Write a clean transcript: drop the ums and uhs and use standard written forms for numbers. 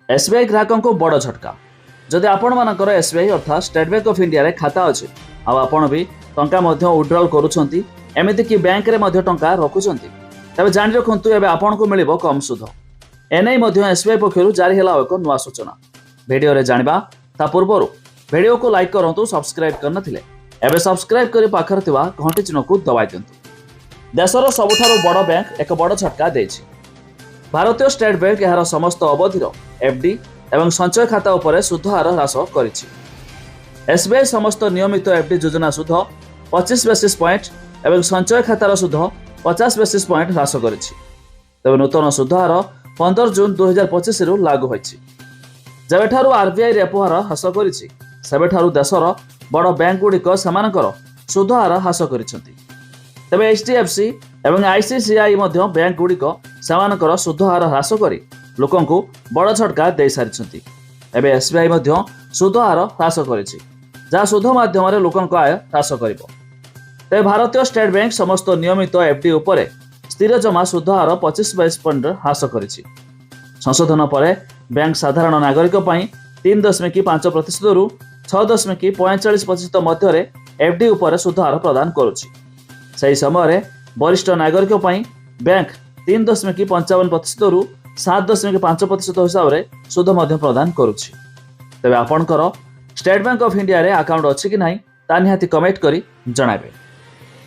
SBI ग्राहकों को बड़ झटका। जदि आपण मानकर एसबीआई अर्थात स्टेट बैंक ऑफ इंडिया रे खाता अच्छे आपण भी टंका विड्रॉल करूछंती एमिति कि बैंक रे मध्य टंका रखुछंती तबे जानि रखंतु एबे आपण को मिलिबो कम सुध। एनै मध्य एसबीआई पक्षरु जारी होला एक नुआ सूचना। वीडियो रे जानिबा ता पूर्वरु वीडियो को लाइक करंतु, सब्सक्राइब करनथिले एबे सब्सक्राइब करी पाखर थिबा घंटी चिन्ह को दबाइ दियंतु। देशर सबुठारु बड़ बैंक एक बड़ झटका देछि। भारतीय स्टेट बैंक यार समस्त अवधिर एफडी एवं संचय खाता उपरे सुध हार ह्रास करिछि। एसबीआई समस्त नियमित एफडी योजना सुध 25 बेसिस पॉइंट एवं संचय खातार सुध 50 बेसिस पॉइंट ह्रास करिछि। तबे नूतन सुध हार 15 जून 2025 रु लागू होइछि। जेबेठारु आरबीआई रेपो हार ह्रास करिछि सेबेठारु देशर बड़ बैंक गुड़िक सेमानकर सुध हार ह्रास करिसेंति। तबे एचडीएफसी एवं आईसीसीआई मध्य बैंक गुड़िक सेमानकर सुध हार ह्रास करी लोकंकु बड़ झटका दे सारिछंती। एबे एसबीआई मध्य सुध हार ह्रास करिछि जहा सुध माध्यम रे लोकंक आय ह्रास करिवो। तबे भारतीय स्टेट बैंक समस्त नियमित एफडी उपरे स्थिर जमा सुध हार 25 बेसिस पॉइंट ह्रास करिछि। संशोधन परे बैंक साधारण नागरिक पई 3.5% रु 6.45% मध्य एफडी उपरे सुध हार प्रदान करुछि। सही समय वरिष्ठ नागरिक पई बैंक 3.55% रु 7.5% हिसाब से सुध मध्य प्रदान करुछि। तबे आपणकर स्टेट बैंक ऑफ इंडिया रे अकाउंट अछि कि नाही ता निहाती कमेंट करी जणाबे।